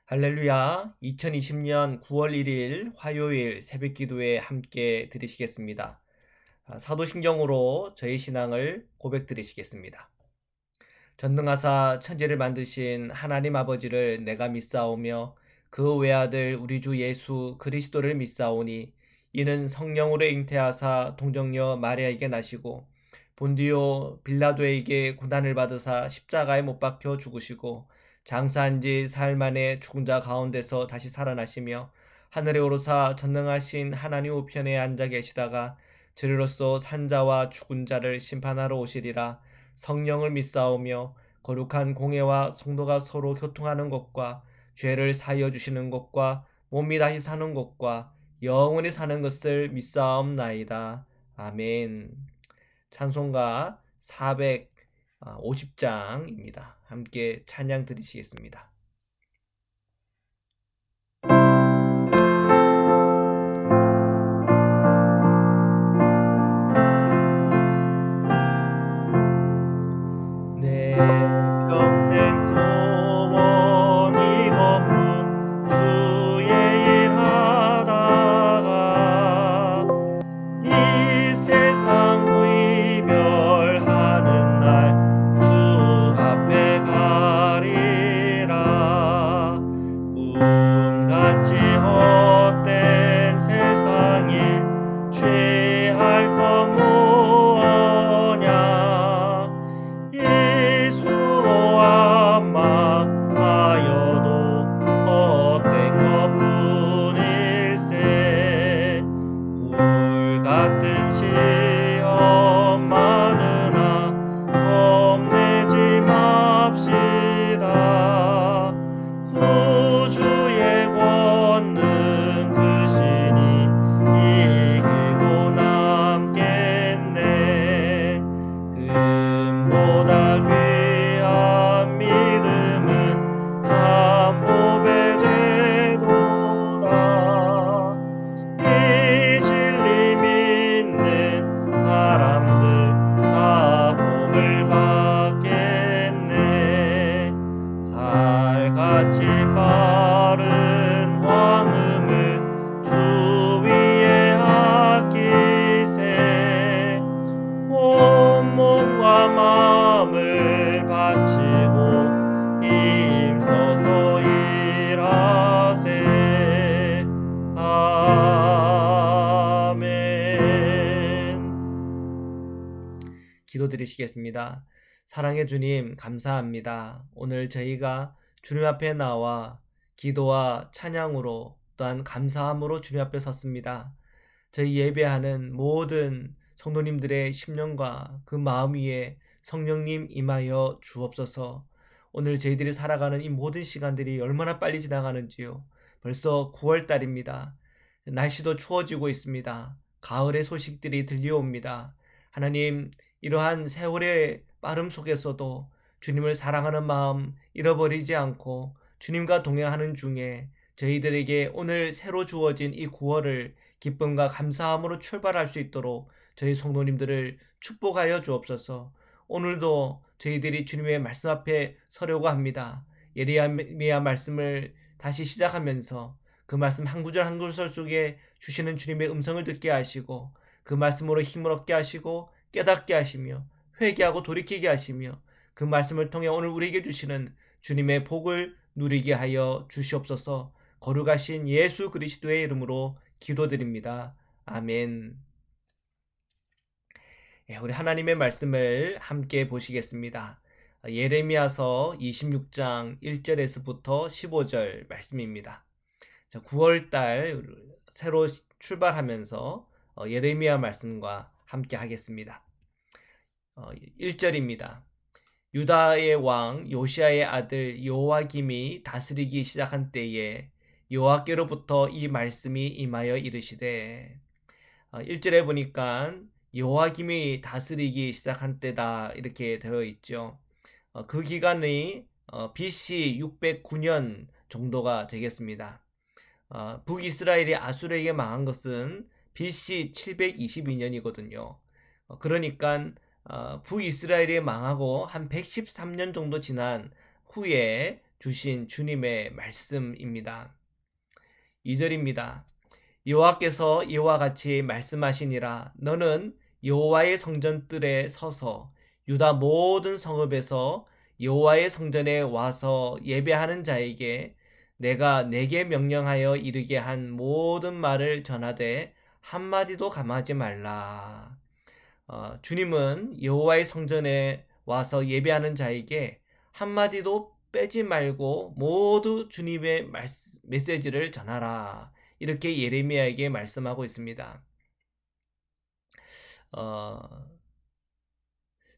할렐루야. 2020년 9월 1일 화요일 새벽 기도에 함께 들으시겠습니다. 사도신경으로 저희 신앙을 고백 드리시겠습니다. 전능하사 천지를 만드신 하나님 아버지를 내가 믿사오며 그 외아들 우리 주 예수 그리스도를 믿사오니 이는 성령으로 잉태하사 동정녀 마리아에게 나시고 본디오 빌라도에게 고난을 받으사 십자가에 못 박혀 죽으시고 장사한 지 사흘 만에 죽은 자 가운데서 다시 살아나시며 하늘에 오르사 전능하신 하나님 우편에 앉아 계시다가 저리로서 산자와 죽은 자를 심판하러 오시리라. 성령을 믿사오며 거룩한 공회와 성도가 서로 교통하는 것과 죄를 사하여 주시는 것과 몸이 다시 사는 것과 영원히 사는 것을 믿사옵나이다. 아멘. 찬송가 450장입니다. 함께 찬양 드리시겠습니다. 내 평생 소원이 거뿐 주의 일 하다가 이 세상 이별하는 날 주 앞에 가리라. 꿈같이 헛된 세상에 취할 것 무엇냐. 예수로 안마하여도 헛된 것뿐일세. 불같은 시험 많으나 겁내지 맙시다. 구주의 권능 크시니 이기고 남겠네. 금보다 귀한 믿음은 참 보배 되도다. 이 진리 믿는 사람들 다 복을 받겠네. 살같이 빠른 광음을 주 위에 아끼세. 온 몸과 마음을 바치고 힘써서 일하세. 아멘. 기도드리시겠습니다. 사랑의 주님, 감사합니다. 오늘 저희가 주님 앞에 나와 기도와 찬양으로 또한 감사함으로 주님 앞에 섰습니다. 저희 예배하는 모든 성도님들의 심령과 그 마음 위에 성령님 임하여 주옵소서. 오늘 저희들이 살아가는 이 모든 시간들이 얼마나 빨리 지나가는지요. 벌써 9월달입니다. 날씨도 추워지고 있습니다. 가을의 소식들이 들려옵니다. 하나님, 이러한 세월의 빠름 속에서도 주님을 사랑하는 마음 잃어버리지 않고 주님과 동행하는 중에 저희들에게 오늘 새로 주어진 이 9월을 기쁨과 감사함으로 출발할 수 있도록 저희 성도님들을 축복하여 주옵소서. 오늘도 저희들이 주님의 말씀 앞에 서려고 합니다. 예레미야 말씀을 다시 시작하면서 그 말씀 한 구절 한 구절 속에 주시는 주님의 음성을 듣게 하시고 그 말씀으로 힘을 얻게 하시고 깨닫게 하시며 회개하고 돌이키게 하시며 그 말씀을 통해 오늘 우리에게 주시는 주님의 복을 누리게 하여 주시옵소서. 거룩하신 예수 그리스도의 이름으로 기도드립니다. 아멘. 우리 하나님의 말씀을 함께 보시겠습니다. 예레미야서 26장 1절에서부터 15절 말씀입니다. 9월달 새로 출발하면서 예레미야 말씀과 함께 하겠습니다. 1절입니다. 유다의 왕 요시야의 아들 요아김이 다스리기 시작한 때에 여호와께로부터 이 말씀이 임하여 이르시되. 1절에 보니까 요아김이 다스리기 시작한 때다 이렇게 되어 있죠. 그 기간이 BC 609년 정도가 되겠습니다. 북이스라엘이 아수르에게 망한 것은 BC 722년이거든요. 그러니까 북이스라엘이 망하고 한 113년 정도 지난 후에 주신 주님의 말씀입니다. 2절입니다. 여호와께서 이와 같이 말씀하시니라. 너는 여호와의 성전뜰에 서서 유다 모든 성읍에서 여호와의 성전에 와서 예배하는 자에게 내가 내게 명령하여 이르게 한 모든 말을 전하되 한마디도 감하지 말라. 주님은 여호와의 성전에 와서 예배하는 자에게 한마디도 빼지 말고 모두 주님의 메시지를 전하라. 이렇게 예레미야에게 말씀하고 있습니다.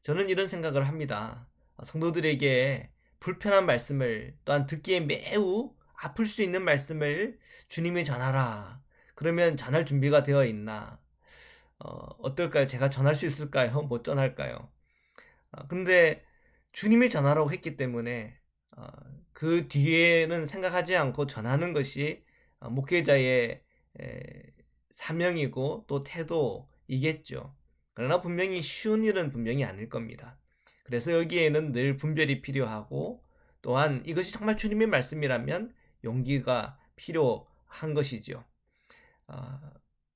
저는 이런 생각을 합니다. 성도들에게 불편한 말씀을, 또한 듣기에 매우 아플 수 있는 말씀을 주님이 전하라. 그러면 전할 준비가 되어 있나? 어떨까요? 제가 전할 수 있을까요? 못 전할까요? 근데 주님이 전하라고 했기 때문에 그 뒤에는 생각하지 않고 전하는 것이 목회자의 사명이고 또 태도이겠죠. 그러나 분명히 쉬운 일은 분명히 아닐 겁니다. 그래서 여기에는 늘 분별이 필요하고, 또한 이것이 정말 주님의 말씀이라면 용기가 필요한 것이죠.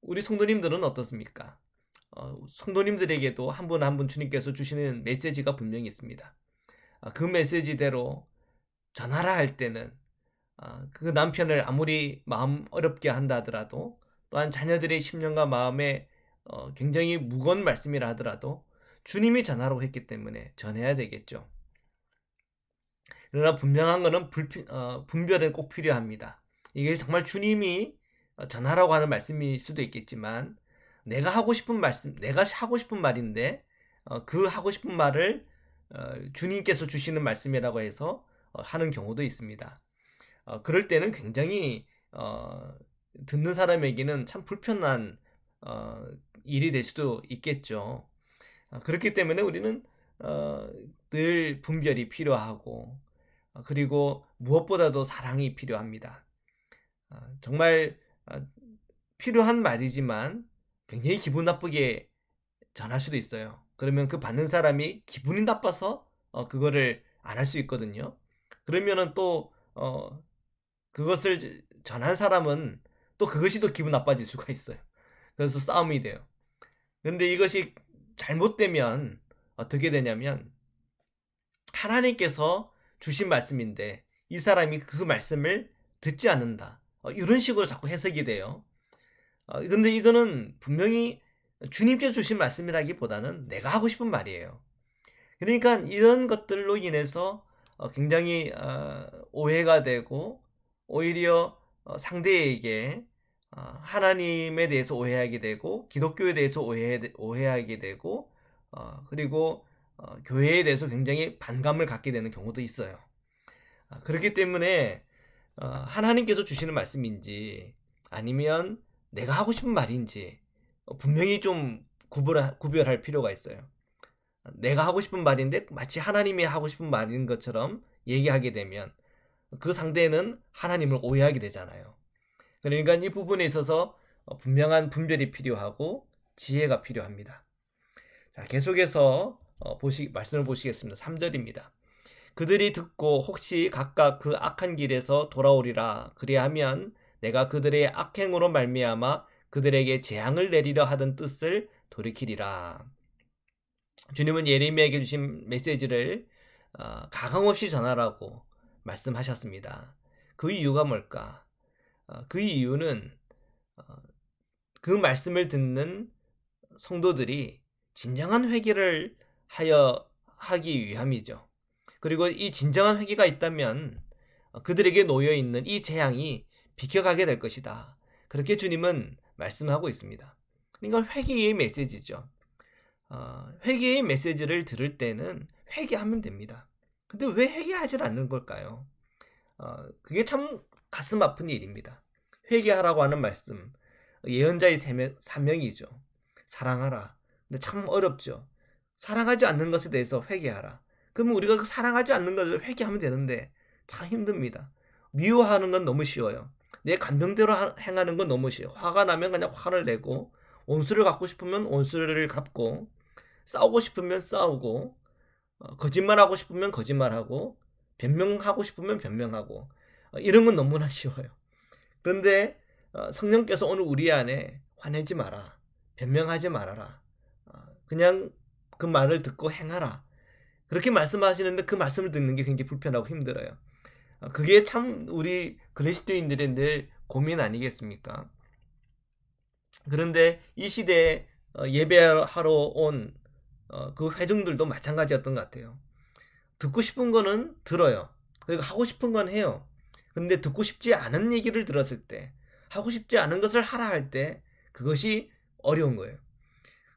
우리 성도님들은 어떻습니까? 성도님들에게도 한 분 한 분 주님께서 주시는 메시지가 분명히 있습니다. 그 메시지대로 전하라 할 때는 그 남편을 아무리 마음 어렵게 한다 하더라도, 또한 자녀들의 심령과 마음에 굉장히 무거운 말씀이라 하더라도 주님이 전하라고 했기 때문에 전해야 되겠죠. 그러나 분명한 것은 분별은 꼭 필요합니다. 이게 정말 주님이 전하라고 하는 말씀일 수도 있겠지만, 내가 하고 싶은 말씀, 내가 하고 싶은 말인데 그 하고 싶은 말을 주님께서 주시는 말씀이라고 해서 하는 경우도 있습니다. 그럴 때는 굉장히 듣는 사람에게는 참 불편한 일이 될 수도 있겠죠. 그렇기 때문에 우리는 늘 분별이 필요하고, 그리고 무엇보다도 사랑이 필요합니다. 정말 필요한 말이지만 굉장히 기분 나쁘게 전할 수도 있어요. 그러면 그 받는 사람이 기분이 나빠서 그거를 안 할 수 있거든요. 그러면은 또 그것을 전한 사람은 또 그것이 또 기분 나빠질 수가 있어요. 그래서 싸움이 돼요. 근데 이것이 잘못되면 어떻게 되냐면, 하나님께서 주신 말씀인데 이 사람이 그 말씀을 듣지 않는다, 이런 식으로 자꾸 해석이 돼요. 근데 이거는 분명히 주님께서 주신 말씀이라기보다는 내가 하고 싶은 말이에요. 그러니까 이런 것들로 인해서 굉장히 오해가 되고, 오히려 상대에게 하나님에 대해서 오해하게 되고, 기독교에 대해서 오해하게 되고, 그리고 교회에 대해서 굉장히 반감을 갖게 되는 경우도 있어요. 그렇기 때문에 하나님께서 주시는 말씀인지 아니면 내가 하고 싶은 말인지 분명히 좀 구별할 필요가 있어요. 내가 하고 싶은 말인데 마치 하나님이 하고 싶은 말인 것처럼 얘기하게 되면 그 상대는 하나님을 오해하게 되잖아요. 그러니까 이 부분에 있어서 분명한 분별이 필요하고 지혜가 필요합니다. 자, 계속해서 말씀을 보시겠습니다. 3절입니다. 그들이 듣고 혹시 각각 그 악한 길에서 돌아오리라. 그리하면 내가 그들의 악행으로 말미암아 그들에게 재앙을 내리려 하던 뜻을 돌이키리라. 주님은 예레미야에게 주신 메시지를 가감없이 전하라고 말씀하셨습니다. 그 이유가 뭘까? 그 이유는 그 말씀을 듣는 성도들이 진정한 회개를 하기 위함이죠. 그리고 이 진정한 회개가 있다면 그들에게 놓여있는 이 재앙이 비켜가게 될 것이다. 그렇게 주님은 말씀하고 있습니다. 그러니까 회개의 메시지죠. 회개의 메시지를 들을 때는 회개하면 됩니다. 근데 왜 회개하지 않는 걸까요? 그게 참 가슴 아픈 일입니다. 회개하라고 하는 말씀, 예언자의 사명이죠. 사랑하라. 근데 참 어렵죠. 사랑하지 않는 것에 대해서 회개하라. 그러면 우리가 그 사랑하지 않는 것을 회개하면 되는데 참 힘듭니다. 미워하는 건 너무 쉬워요. 내 감정대로 행하는 건 너무 쉬워요. 화가 나면 그냥 화를 내고, 온수를 갚고 싶으면 온수를 갚고, 싸우고 싶으면 싸우고, 거짓말하고 싶으면 거짓말하고, 변명하고 싶으면 변명하고 이런 건 너무나 쉬워요. 그런데 성령께서 오늘 우리 안에 화내지 마라, 변명하지 말아라, 그냥 그 말을 듣고 행하라, 그렇게 말씀하시는데 그 말씀을 듣는 게 굉장히 불편하고 힘들어요. 그게 참 우리 그리스도인들의 늘 고민 아니겠습니까? 그런데 이 시대에 예배하러 온 그 회중들도 마찬가지였던 것 같아요. 듣고 싶은 거는 들어요. 그리고 하고 싶은 건 해요. 근데 듣고 싶지 않은 얘기를 들었을 때, 하고 싶지 않은 것을 하라 할 때, 그것이 어려운 거예요.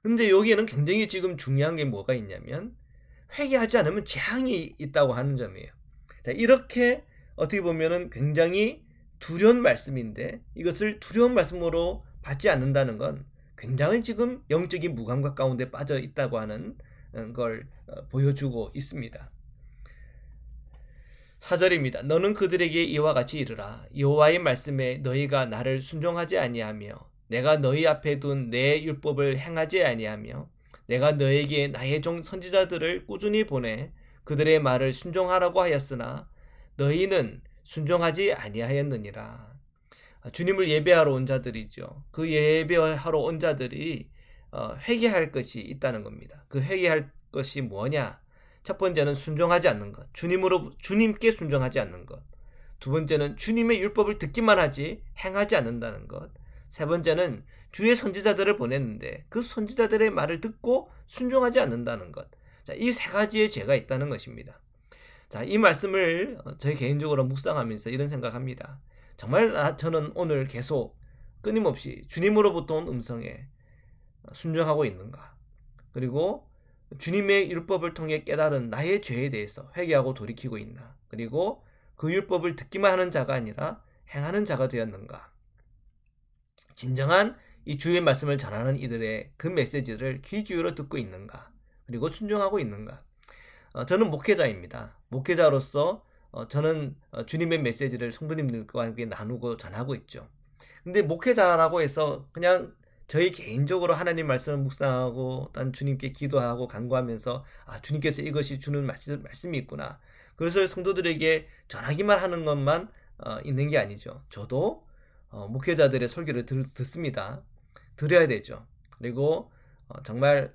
근데 여기에는 굉장히 지금 중요한 게 뭐가 있냐면, 회개하지 않으면 재앙이 있다고 하는 점이에요. 자, 이렇게 어떻게 보면은 굉장히 두려운 말씀인데, 이것을 두려운 말씀으로 받지 않는다는 건 굉장히 지금 영적인 무감각 가운데 빠져 있다고 하는 걸 보여주고 있습니다. 4절입니다. 너는 그들에게 이와 같이 이르라. 여호와의 말씀에 너희가 나를 순종하지 아니하며 내가 너희 앞에 둔 내 율법을 행하지 아니하며 내가 너에게 나의 종 선지자들을 꾸준히 보내 그들의 말을 순종하라고 하였으나 너희는 순종하지 아니하였느니라. 주님을 예배하러 온 자들이죠. 그 예배하러 온 자들이 회개할 것이 있다는 겁니다. 그 회개할 것이 뭐냐? 첫 번째는 순종하지 않는 것. 주님께 순종하지 않는 것. 두 번째는 주님의 율법을 듣기만 하지 행하지 않는다는 것. 세 번째는 주의 선지자들을 보냈는데 그 선지자들의 말을 듣고 순종하지 않는다는 것. 자, 이 세 가지의 죄가 있다는 것입니다. 자, 이 말씀을 저희 개인적으로 묵상하면서 이런 생각합니다. 정말 저는 오늘 계속 끊임없이 주님으로부터 온 음성에 순종하고 있는가? 그리고 주님의 율법을 통해 깨달은 나의 죄에 대해서 회개하고 돌이키고 있나? 그리고 그 율법을 듣기만 하는 자가 아니라 행하는 자가 되었는가? 진정한 이 주의 말씀을 전하는 이들의 그 메시지를 귀 기울여 듣고 있는가? 그리고 순종하고 있는가? 저는 목회자입니다. 목회자로서 저는 주님의 메시지를 성도님들과 함께 나누고 전하고 있죠. 근데 목회자라고 해서 그냥 저희 개인적으로 하나님 말씀을 묵상하고 단 주님께 기도하고 간구하면서 주님께서 이것이 주는 말씀이 있구나. 그것을 성도들에게 전하기만 하는 것만 있는 게 아니죠. 저도 목회자들의 설교를 듣습니다. 들어야 되죠. 그리고 정말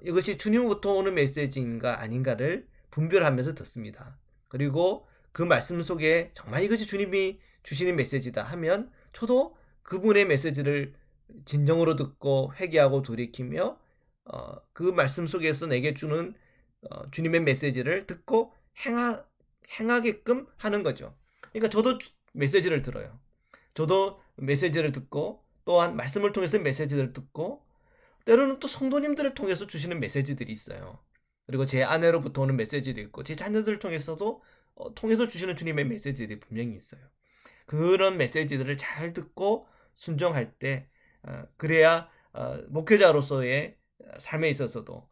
이것이 주님으로부터 오는 메시지인가 아닌가를 분별하면서 듣습니다. 그리고 그 말씀 속에 정말 이것이 주님이 주시는 메시지다 하면 저도 그분의 메시지를 진정으로 듣고 회개하고 돌이키며 그 말씀 속에서 내게 주는 주님의 메시지를 듣고 행하게끔 하는 거죠. 그러니까 저도 메시지를 들어요. 저도 메시지를 듣고 또한 말씀을 통해서 메시지를 듣고 때로는 또 성도님들을 통해서 주시는 메시지들이 있어요. 그리고 제 아내로부터 오는 메시지도 있고 제 자녀들을 통해서도 통해서 주시는 주님의 메시지들이 분명히 있어요. 그런 메시지들을 잘 듣고 순종할 때 그래야 목회자로서의 삶에 있어서도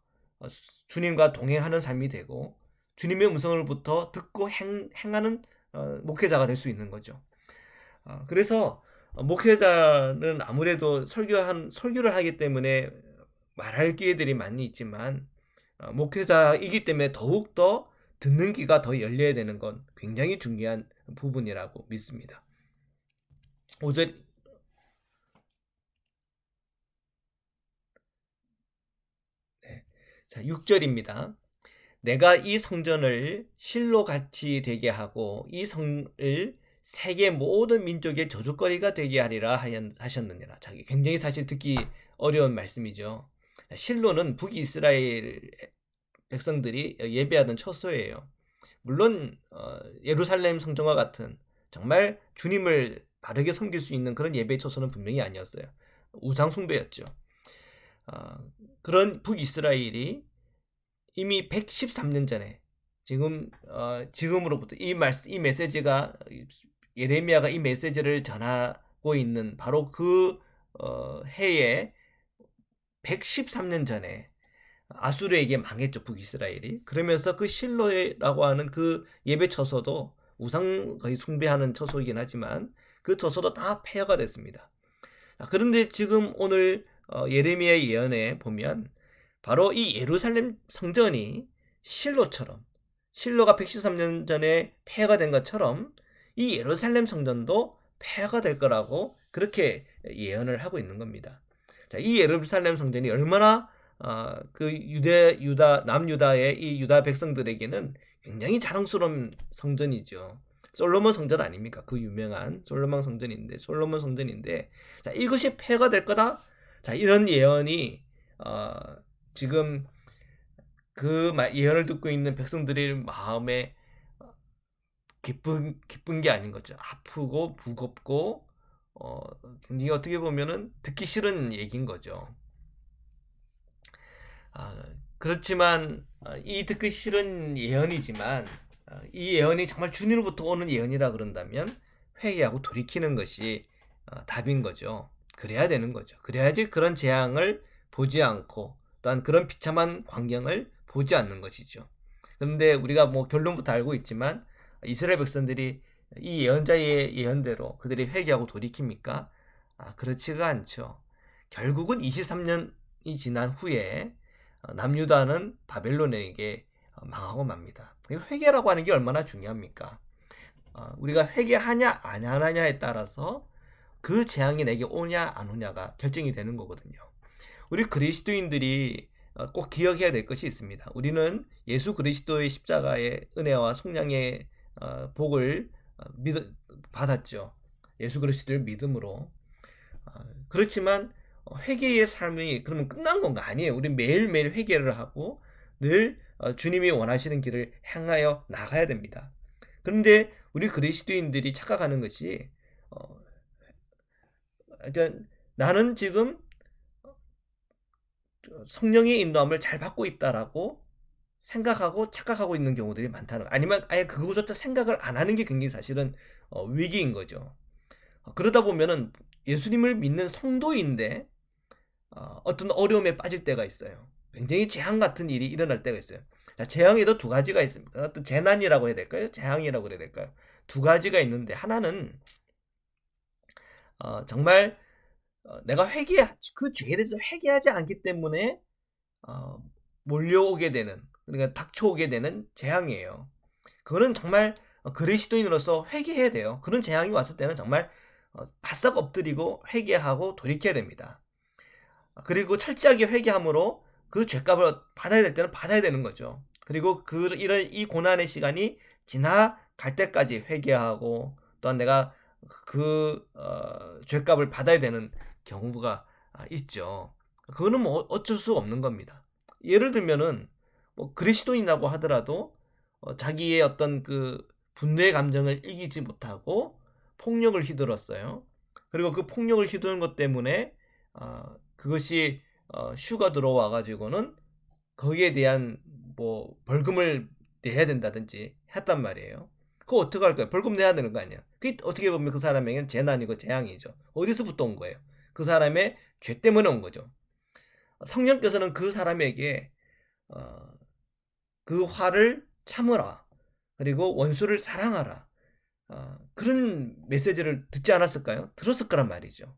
주님과 동행하는 삶이 되고 주님의 음성을부터 듣고 행하는 목회자가 될 수 있는 거죠. 그래서 목회자는 아무래도 설교를 하기 때문에 말할 기회들이 많이 있지만 목회자이기 때문에 더욱더 듣는 귀가 더 열려야 되는 건 굉장히 중요한 부분이라고 믿습니다. 5절 자, 6절입니다. 내가 이 성전을 실로 같이 되게 하고 이 성을 세계 모든 민족의 저주거리가 되게 하리라 하셨느니라. 자, 굉장히 사실 듣기 어려운 말씀이죠. 실로는 북이스라엘 백성들이 예배하던 처소예요. 물론 예루살렘 성전과 같은 정말 주님을 바르게 섬길 수 있는 그런 예배 처소는 분명히 아니었어요. 우상 숭배였죠. 그런 북이스라엘이 이미 113년 전에 지금으로부터 이 메시지가 예레미야가 이 메시지를 전하고 있는 바로 그 해에 113년 전에 아수르에게 망했죠, 북이스라엘이. 그러면서 그 실로라고 하는 그 예배 처소도 우상 거의 숭배하는 처소이긴 하지만 그 처소도 다 폐허가 됐습니다. 그런데 지금 오늘 예레미야 예언에 보면 바로 이 예루살렘 성전이 실로처럼 실로가 113년 전에 폐허가 된 것처럼 이 예루살렘 성전도 폐허가 될 거라고 그렇게 예언을 하고 있는 겁니다. 자, 이 예루살렘 성전이 얼마나 그 남유다의 이 유다 백성들에게는 굉장히 자랑스러운 성전이죠. 솔로몬 성전 아닙니까? 그 유명한 솔로몬 성전인데, 자, 이것이 폐허가 될 거다. 자, 이런 예언이 지금 그 예언을 듣고 있는 백성들의 마음에 기쁜 게 아닌 거죠. 아프고 무겁고 굉장히 어떻게 보면은 듣기 싫은 얘기인 거죠. 그렇지만 이 듣기 싫은 예언이지만 이 예언이 정말 주님으로부터 오는 예언이라 그런다면 회개하고 돌이키는 것이 답인 거죠. 그래야 되는 거죠. 그래야지 그런 재앙을 보지 않고 또한 그런 비참한 광경을 보지 않는 것이죠. 그런데 우리가 뭐 결론부터 알고 있지만 이스라엘 백성들이 이 예언자의 예언대로 그들이 회개하고 돌이킵니까? 그렇지가 않죠. 결국은 23년이 지난 후에 남유다는 바벨론에게 망하고 맙니다. 회개라고 하는 게 얼마나 중요합니까? 우리가 회개하냐 안 하냐에 따라서 그 재앙이 내게 오냐 안 오냐가 결정이 되는 거거든요. 우리 그리스도인들이 꼭 기억해야 될 것이 있습니다. 우리는 예수 그리스도의 십자가의 은혜와 속량의 복을 받았죠. 예수 그리스도를 믿음으로. 그렇지만 회개의 삶이 그러면 끝난 건가? 아니에요. 우리 매일매일 회개를 하고 늘 주님이 원하시는 길을 향하여 나가야 됩니다. 그런데 우리 그리스도인들이 착각하는 것이 그러니까 나는 지금 성령의 인도함을 잘 받고 있다라고 생각하고 착각하고 있는 경우들이 많다는, 아니면 아예 그거조차 생각을 안 하는 게 굉장히 사실은 위기인 거죠. 그러다 보면은 예수님을 믿는 성도인데 어떤 어려움에 빠질 때가 있어요. 굉장히 재앙 같은 일이 일어날 때가 있어요. 자, 재앙에도 두 가지가 있습니다. 어떤 재난이라고 해야 될까요? 재앙이라고 해야 될까요? 두 가지가 있는데, 하나는 정말 내가 그 죄에 대해서 회개하지 않기 때문에 몰려오게 되는, 그러니까 닥쳐오게 되는 재앙이에요. 그거는 정말 그리스도인으로서 회개해야 돼요. 그런 재앙이 왔을 때는 정말 바싹 엎드리고 회개하고 돌이켜야 됩니다. 그리고 철저하게 회개함으로 그 죄값을 받아야 될 때는 받아야 되는 거죠. 그리고 이 고난의 시간이 지나갈 때까지 회개하고 또한 내가 죄값을 받아야 되는 경우가 있죠. 그거는 뭐 어쩔 수 없는 겁니다. 예를 들면은 뭐 그리스도인이라고 하더라도 자기의 어떤 그 분노의 감정을 이기지 못하고 폭력을 휘둘렀어요. 그리고 그 폭력을 휘두른 것 때문에 그것이 슈가 들어와 가지고는 거기에 대한 뭐 벌금을 내야 된다든지 했단 말이에요. 그거 어떻게 할까요? 벌금 내야 되는 거 아니야. 그게 어떻게 보면 그 사람에게는 재난이고 재앙이죠. 어디서부터 온 거예요? 그 사람의 죄 때문에 온 거죠. 성령께서는 그 사람에게 그 화를 참으라, 그리고 원수를 사랑하라, 그런 메시지를 듣지 않았을까요? 들었을 거란 말이죠.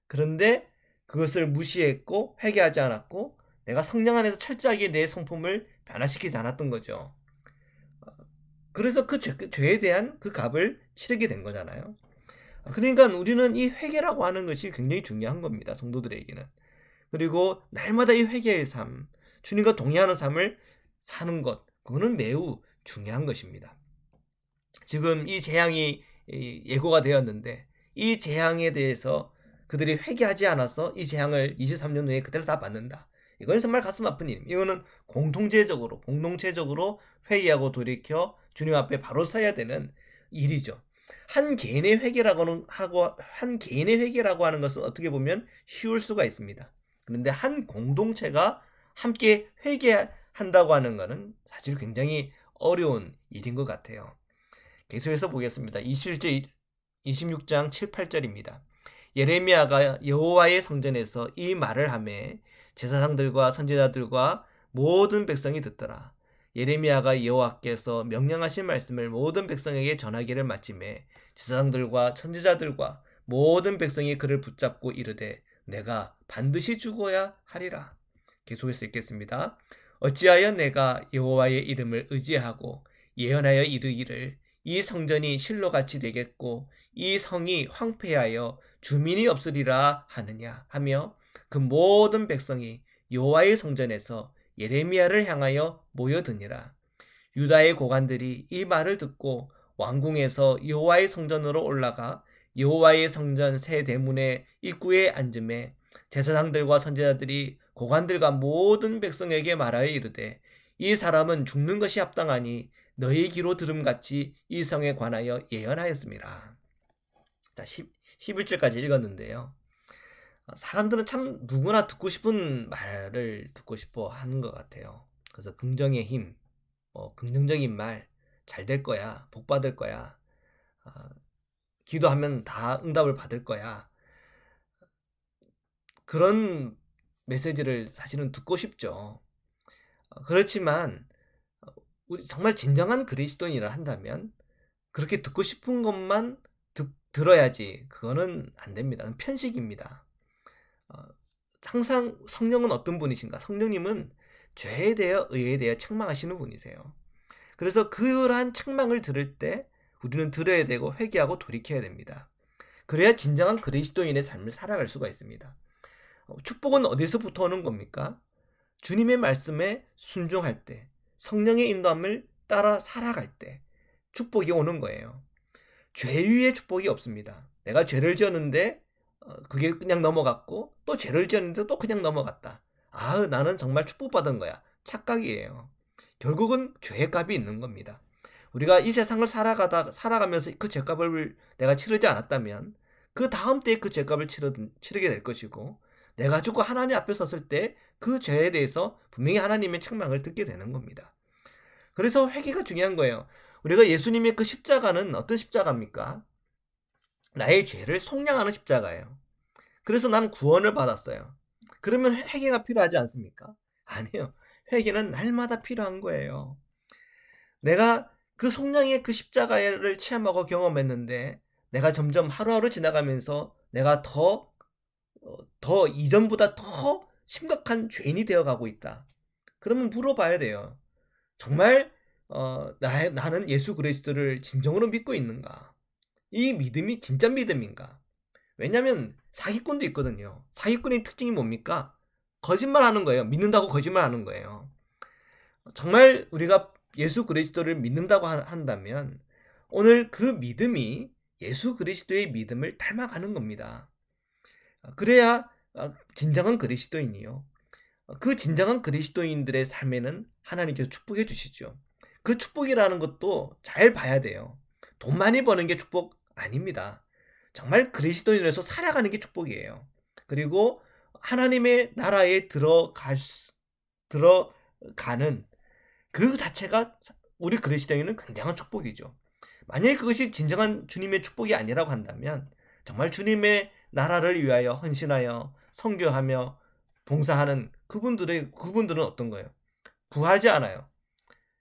그런데 그것을 무시했고 회개하지 않았고 내가 성령 안에서 철저하게 내 성품을 변화시키지 않았던 거죠. 그래서 그 죄에 대한 그 값을 치르게 된 거잖아요. 그러니까 우리는 이 회개라고 하는 것이 굉장히 중요한 겁니다. 성도들에게는. 그리고 날마다 이 회개의 삶, 주님과 동의하는 삶을 사는 것, 그거는 매우 중요한 것입니다. 지금 이 재앙이 예고가 되었는데 이 재앙에 대해서 그들이 회개하지 않아서 이 재앙을 23년 후에 그대로 다 받는다. 이건 정말 가슴 아픈 일입니다. 이거는 공동체적으로 회개하고 돌이켜 주님 앞에 바로 서야 되는 일이죠. 한 개인의 회개라고 하는 것은 어떻게 보면 쉬울 수가 있습니다. 그런데 한 공동체가 함께 회개한다고 하는 것은 사실 굉장히 어려운 일인 것 같아요. 계속해서 보겠습니다. 26장 7, 8절입니다. 예레미야가 여호와의 성전에서 이 말을 하매 제사장들과 선지자들과 모든 백성이 듣더라. 예레미야가 여호와께서 명령하신 말씀을 모든 백성에게 전하기를 마침에 제사장들과 선지자들과 모든 백성이 그를 붙잡고 이르되 내가 반드시 죽어야 하리라. 계속해서 읽겠습니다. 어찌하여 내가 여호와의 이름을 의지하고 예언하여 이르기를 이 성전이 실로같이 되겠고 이 성이 황폐하여 주민이 없으리라 하느냐 하며 그 모든 백성이 여호와의 성전에서 예레미야를 향하여 모여드니라. 유다의 고관들이 이 말을 듣고 왕궁에서 여호와의 성전으로 올라가 여호와의 성전 새 대문의 입구에 앉음에 제사장들과 선지자들이 고관들과 모든 백성에게 말하여 이르되 이 사람은 죽는 것이 합당하니 너희 귀로 들음같이 이 성에 관하여 예언하였습니다. 자, 11절까지 읽었는데요. 사람들은 참 누구나 듣고 싶은 말을 듣고 싶어 하는 것 같아요. 그래서 긍정의 힘, 긍정적인 말, 잘 될 거야, 복 받을 거야, 기도하면 다 응답을 받을 거야. 그런 메시지를 사실은 듣고 싶죠. 그렇지만 우리 정말 진정한 그리스도인이라 한다면 그렇게 듣고 싶은 것만 들어야지 그거는 안 됩니다. 편식입니다. 항상 성령은 어떤 분이신가? 성령님은 죄에 대하여 의에 대하여 책망하시는 분이세요. 그래서 그러한 책망을 들을 때 우리는 들어야 되고 회개하고 돌이켜야 됩니다. 그래야 진정한 그리스도인의 삶을 살아갈 수가 있습니다. 축복은 어디서부터 오는 겁니까? 주님의 말씀에 순종할 때, 성령의 인도함을 따라 살아갈 때 축복이 오는 거예요. 죄위의 축복이 없습니다. 내가 죄를 지었는데 그게 그냥 넘어갔고 또 죄를 지었는데 또 그냥 넘어갔다. 나는 정말 축복받은 거야. 착각이에요. 결국은 죄의 값이 있는 겁니다. 우리가 이 세상을 살아가면서 그 죄값을 내가 치르지 않았다면 그 다음 때에 그 죄값을 치르게 될 것이고 내가 죽고 하나님 앞에 섰을 때 그 죄에 대해서 분명히 하나님의 책망을 듣게 되는 겁니다. 그래서 회개가 중요한 거예요. 우리가 예수님의 그 십자가는 어떤 십자가입니까? 나의 죄를 속량하는 십자가예요. 그래서 나는 구원을 받았어요. 그러면 회개가 필요하지 않습니까? 아니요. 회개는 날마다 필요한 거예요. 내가 그 속량의 그 십자가를 체험하고 경험했는데 내가 점점 하루하루 지나가면서 내가 더 이전보다 더 심각한 죄인이 되어가고 있다. 그러면 물어봐야 돼요. 정말 나는 예수 그리스도를 진정으로 믿고 있는가? 이 믿음이 진짜 믿음인가? 왜냐하면 사기꾼도 있거든요. 사기꾼의 특징이 뭡니까? 거짓말하는 거예요. 믿는다고 거짓말하는 거예요. 정말 우리가 예수 그리스도를 믿는다고 한다면 오늘 그 믿음이 예수 그리스도의 믿음을 닮아가는 겁니다. 그래야 진정한 그리스도인이요. 그 진정한 그리스도인들의 삶에는 하나님께서 축복해 주시죠. 그 축복이라는 것도 잘 봐야 돼요. 돈 많이 버는 게 축복 아닙니다. 정말 그리스도인으로서 살아가는 게 축복이에요. 그리고 하나님의 나라에 들어가는 그 자체가 우리 그리스도인은 굉장한 축복이죠. 만약에 그것이 진정한 주님의 축복이 아니라고 한다면 정말 주님의 나라를 위하여 헌신하여 선교하며 봉사하는 그분들은 어떤 거예요? 부하지 않아요.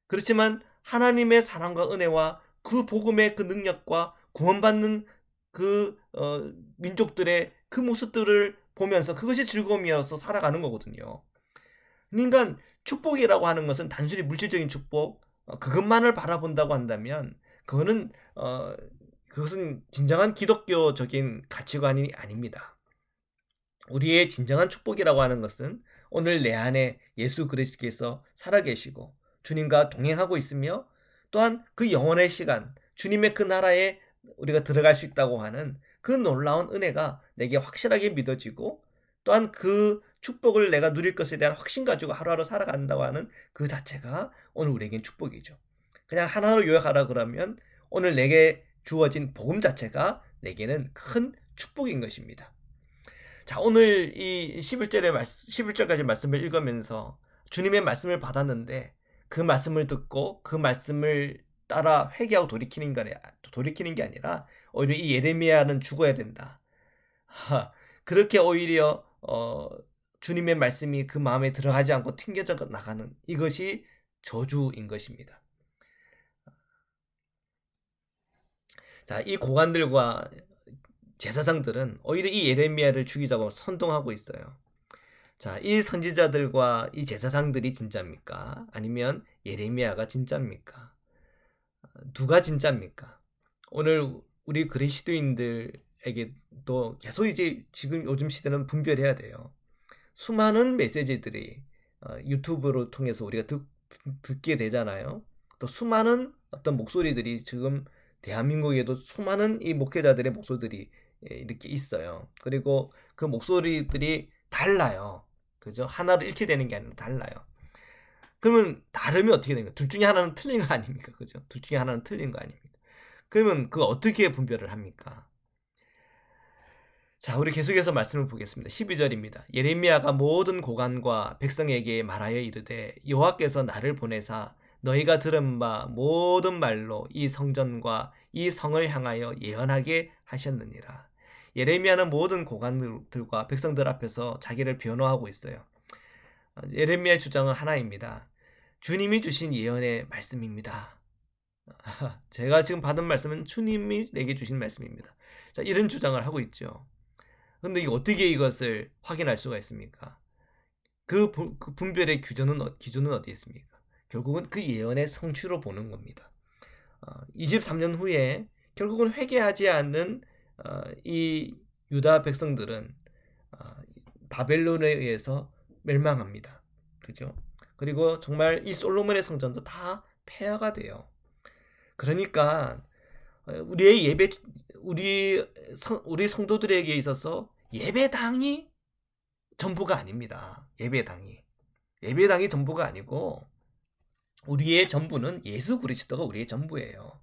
그렇지만 하나님의 사랑과 은혜와 그 복음의 그 능력과 구원받는 그 민족들의 그 모습들을 보면서 그것이 즐거움이어서 살아가는 거거든요. 그러니까 축복이라고 하는 것은 단순히 물질적인 축복, 그것만을 바라본다고 한다면 그것은 진정한 기독교적인 가치관이 아닙니다. 우리의 진정한 축복이라고 하는 것은 오늘 내 안에 예수 그리스도께서 살아계시고 주님과 동행하고 있으며 또한 그 영원의 시간, 주님의 그 나라에 우리가 들어갈 수 있다고 하는 그 놀라운 은혜가 내게 확실하게 믿어지고 또한 그 축복을 내가 누릴 것에 대한 확신 가지고 하루하루 살아간다고 하는 그 자체가 오늘 우리에겐 축복이죠. 그냥 하나로 요약하라 그러면 오늘 내게 주어진 복음 자체가 내게는 큰 축복인 것입니다. 자, 오늘 이 11절까지 말씀을 읽으면서 주님의 말씀을 받았는데 그 말씀을 듣고 그 말씀을 따라 회개하고 돌이키는 게 아니라 오히려 이 예레미야는 죽어야 된다. 그렇게 오히려 주님의 말씀이 그 마음에 들어가지 않고 튕겨져 나가는 이것이 저주인 것입니다. 자, 이 고관들과 제사장들은 오히려 이 예레미야를 죽이자고 선동하고 있어요. 자, 이 선지자들과 이 제사장들이 진짜입니까? 아니면 예레미야가 진짜입니까? 누가 진짜입니까? 오늘 우리 그리스도인들에게도 계속 이제 지금 요즘 시대는 분별해야 돼요. 수많은 메시지들이 유튜브를 통해서 우리가 듣게 되잖아요. 또 수많은 어떤 목소리들이 지금 대한민국에도 수많은 이 목회자들의 목소리들이 이렇게 있어요. 그리고 그 목소리들이 달라요. 그죠? 하나로 일치되는 게 아니라 달라요. 그러면 다르면 어떻게 됩니까? 둘 중에 하나는 틀린 거 아닙니까? 그죠? 둘 중에 하나는 틀린 거 아닙니까? 그러면 그거 어떻게 분별을 합니까? 자, 우리 계속해서 말씀을 보겠습니다. 12절입니다. 예레미야가 모든 고관과 백성에게 말하여 이르되 여호와께서 나를 보내사 너희가 들은 바 모든 말로 이 성전과 이 성을 향하여 예언하게 하셨느니라. 예레미야는 모든 고관들과 백성들 앞에서 자기를 변호하고 있어요. 예레미야의 주장은 하나입니다. 주님이 주신 예언의 말씀입니다. 제가 지금 받은 말씀은 주님이 내게 주신 말씀입니다. 자, 이런 주장을 하고 있죠. 근데 어떻게 이것을 확인할 수가 있습니까? 그 분별의 기준은 어디 있습니까? 결국은 그 예언의 성취로 보는 겁니다. 23년 후에 결국은 회개하지 않는 이 유다 백성들은 바벨론에 의해서 멸망합니다. 그죠? 그리고 정말 이 솔로몬의 성전도 다 폐허가 돼요. 그러니까 우리의 우리 성도들에게 있어서 예배당이 전부가 아닙니다. 예배당이 전부가 아니고 우리의 전부는 예수 그리스도가 우리의 전부예요.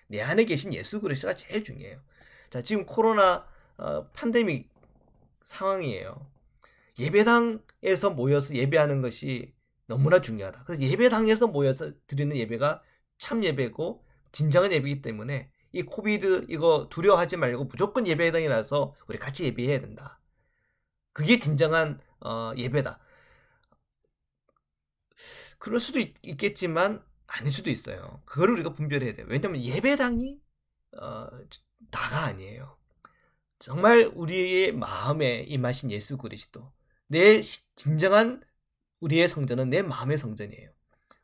내 안에 계신 예수 그리스도가 제일 중요해요. 자, 지금 코로나 팬데믹 상황이에요. 예배당에서 모여서 예배하는 것이 너무나 중요하다. 그래서 예배당에서 모여서 드리는 예배가 참 예배고 진정한 예배이기 때문에 이 코비드 이거 두려워하지 말고 무조건 예배당에 나서 우리 같이 예배해야 된다. 그게 진정한 예배다. 그럴 수도 있겠지만 아닐 수도 있어요. 그거를 우리가 분별해야 돼요. 왜냐하면 예배당이 다가 아니에요. 정말 우리의 마음에 임하신 예수 그리스도, 내 진정한 우리의 성전은 내 마음의 성전이에요.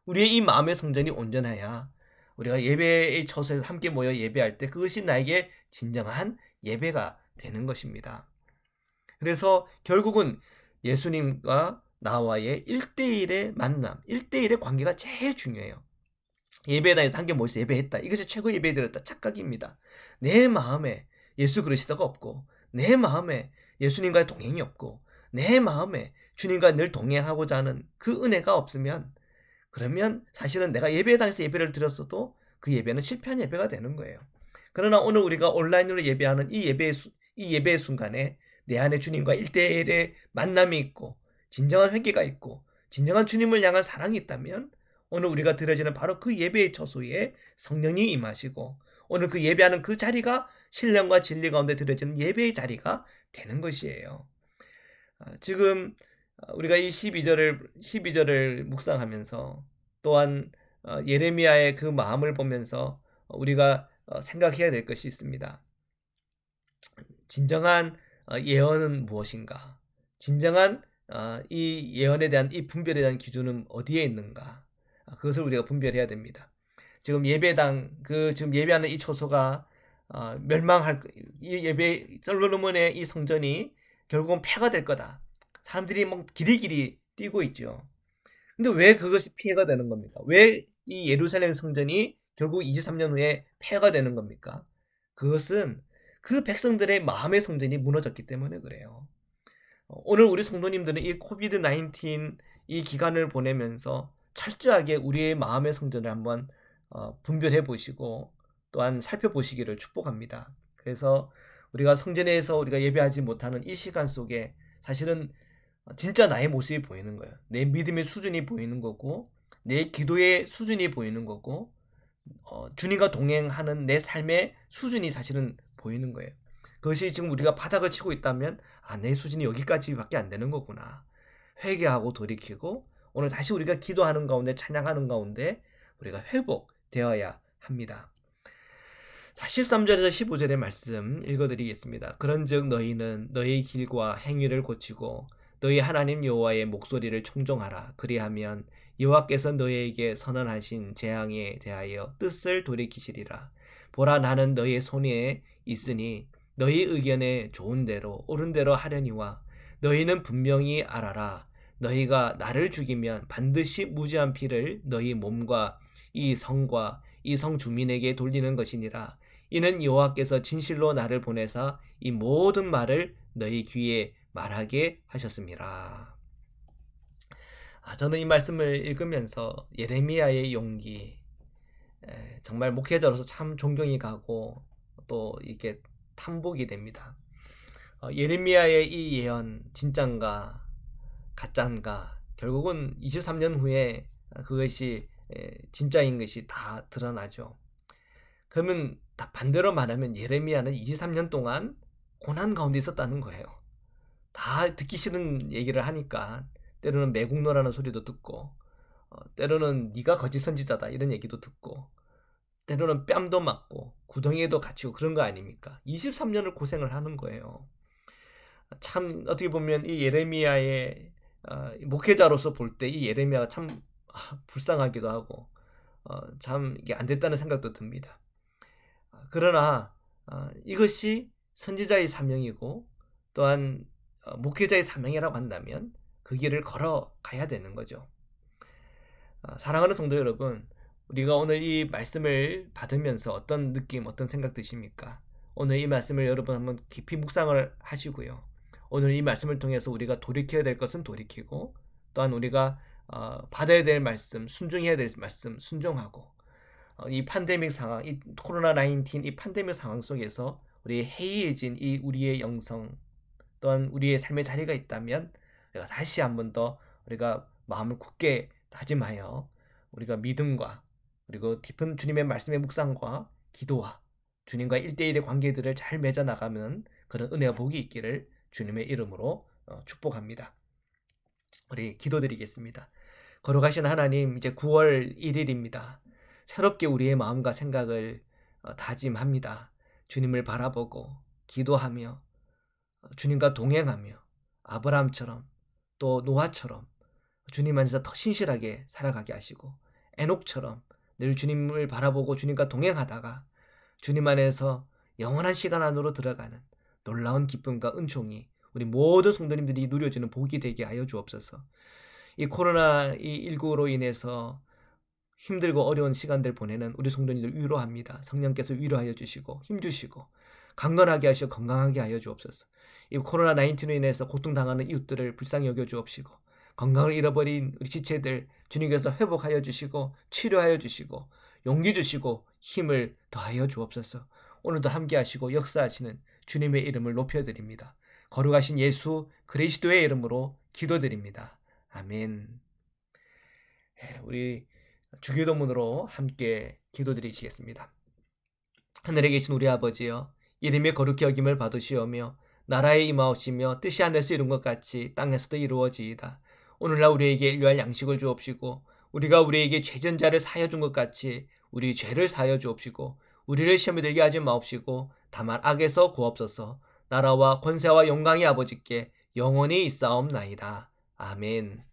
우리의 이 마음의 성전이 온전해야 우리가 예배의 처소에서 함께 모여 예배할 때 그것이 나에게 진정한 예배가 되는 것입니다. 그래서 결국은 예수님과 나와의 1대1의 만남, 1대1의 관계가 제일 중요해요. 예배당에서 함께 모여서 예배했다. 이것이 최고 예배 드렸다. 착각입니다. 내 마음에 예수 그리스도가 없고 내 마음에 예수님과의 동행이 없고 내 마음에 주님과 늘 동행하고자 하는 그 은혜가 없으면 그러면 사실은 내가 예배당에서 예배를 드렸어도 그 예배는 실패한 예배가 되는 거예요. 그러나 오늘 우리가 온라인으로 예배하는 이 예배의 순간에 내 안에 주님과 1대1의 만남이 있고 진정한 회개가 있고 진정한 주님을 향한 사랑이 있다면 오늘 우리가 드려지는 바로 그 예배의 처소에 성령이 임하시고 오늘 그 예배하는 그 자리가 신령과 진리 가운데 드려지는 예배의 자리가 되는 것이에요. 지금 우리가 이 12절을 묵상하면서 또한 예레미야의 그 마음을 보면서 우리가 생각해야 될 것이 있습니다. 진정한 예언은 무엇인가? 진정한 이 예언에 대한 이 분별에 대한 기준은 어디에 있는가? 그것을 우리가 분별해야 됩니다. 지금 지금 예배하는 이 초소가 멸망할 이 예배 솔로몬의 이 성전이 결국은 폐가 될 거다. 사람들이 막 길이길이 뛰고 있죠. 근데 왜 그것이 피해가 되는 겁니까? 왜 이 예루살렘 성전이 결국 23년 후에 폐가 되는 겁니까? 그것은 그 백성들의 마음의 성전이 무너졌기 때문에 그래요. 오늘 우리 성도님들은 이 코비드 19 이 기간을 보내면서 철저하게 우리의 마음의 성전을 한번 분별해 보시고 또한 살펴보시기를 축복합니다. 그래서 우리가 성전에서 우리가 예배하지 못하는 이 시간 속에 사실은 진짜 나의 모습이 보이는 거예요. 내 믿음의 수준이 보이는 거고 내 기도의 수준이 보이는 거고 주님과 동행하는 내 삶의 수준이 사실은 보이는 거예요. 그것이 지금 우리가 바닥을 치고 있다면 내 수준이 여기까지밖에 안 되는 거구나. 회개하고 돌이키고 오늘 다시 우리가 기도하는 가운데 찬양하는 가운데 우리가 회복되어야 합니다. 자, 13절에서 15절의 말씀 읽어드리겠습니다. 그런즉 너희는 너희 길과 행위를 고치고 너희 하나님 여호와의 목소리를 청종하라. 그리하면 여호와께서 너희에게 선언하신 재앙에 대하여 뜻을 돌이키시리라. 보라, 나는 너희의 손에 있으니 너희 의견에 좋은 대로 옳은 대로 하려니와 너희는 분명히 알아라. 너희가 나를 죽이면 반드시 무죄한 피를 너희 몸과 이 성과 이 성 주민에게 돌리는 것이니라. 이는 여호와께서 진실로 나를 보내사 이 모든 말을 너희 귀에 말하게 하셨습니다. 저는 이 말씀을 읽으면서 예레미야의 용기, 정말 목회자로서 참 존경이 가고 또 이게 탐복이 됩니다. 예레미야의 이 예언 진짠가 가짠가, 결국은 23년 후에 그것이 진짜인 것이 다 드러나죠. 그러면 반대로 말하면 예레미야는 23년 동안 고난 가운데 있었다는 거예요. 다 듣기 싫은 얘기를 하니까 때로는 매국노라는 소리도 듣고, 때로는 네가 거짓 선지자다 이런 얘기도 듣고, 때로는 뺨도 맞고 구덩이에도 갇히고 그런 거 아닙니까? 23년을 고생을 하는 거예요. 참 어떻게 보면 이 예레미야의 목회자로서 볼 때 이 예레미야가 참 불쌍하기도 하고 참 이게 안 됐다는 생각도 듭니다. 그러나 이것이 선지자의 사명이고 또한 목회자의 사명이라고 한다면 그 길을 걸어가야 되는 거죠. 사랑하는 성도 여러분, 우리가 오늘 이 말씀을 받으면서 어떤 느낌, 어떤 생각 드십니까? 오늘 이 말씀을 여러분 한번 깊이 묵상을 하시고요. 오늘 이 말씀을 통해서 우리가 돌이켜야 될 것은 돌이키고, 또한 우리가 받아야 될 말씀, 순종해야 될 말씀 순종하고, 이 팬데믹 상황, 이 코로나19 이 팬데믹 상황 속에서 우리 해이해진 이 우리의 영성, 또한 우리의 삶의 자리가 있다면 우리가 다시 한번 더 우리가 마음을 굳게 다짐하여 우리가 믿음과 그리고 깊은 주님의 말씀의 묵상과 기도와 주님과 1대1의 관계들을 잘 맺어 나가면 그런 은혜와 복이 있기를 주님의 이름으로 축복합니다. 우리 기도드리겠습니다. 거룩하신 하나님, 이제 9월 1일입니다. 새롭게 우리의 마음과 생각을 다짐합니다. 주님을 바라보고 기도하며 주님과 동행하며 아브라함처럼 또 노아처럼 주님 안에서 더 신실하게 살아가게 하시고, 에녹처럼 늘 주님을 바라보고 주님과 동행하다가 주님 안에서 영원한 시간 안으로 들어가는 놀라운 기쁨과 은총이 우리 모든 성도님들이 누려지는 복이 되게 하여 주옵소서. 이 코로나19로 인해서 힘들고 어려운 시간들 보내는 우리 성도님들 위로합니다. 성령께서 위로하여 주시고 힘주시고 강건하게 하시고 건강하게 하여 주옵소서. 이 코로나19로 인해서 고통당하는 이웃들을 불쌍히 여겨 주옵시고, 건강을 잃어버린 우리 지체들 주님께서 회복하여 주시고 치료하여 주시고 용기 주시고 힘을 더하여 주옵소서. 오늘도 함께 하시고 역사하시는 주님의 이름을 높여드립니다. 거룩하신 예수 그리스도의 이름으로 기도드립니다. 아멘. 우리 주기도문으로 함께 기도드리시겠습니다. 하늘에 계신 우리 아버지여, 이름의 거룩히 여김을 받으시오며 나라에 임하옵시며 뜻이 하늘에서 이룬 것 같이 땅에서도 이루어지이다. 오늘날 우리에게 일용할 양식을 주옵시고, 우리가 우리에게 죄전자를 사하여 준 것 같이 우리 죄를 사하여 주옵시고, 우리를 시험에 들게 하지 마옵시고 다만 악에서 구옵소서. 나라와 권세와 영광이 아버지께 영원히 있사옵나이다. 아멘.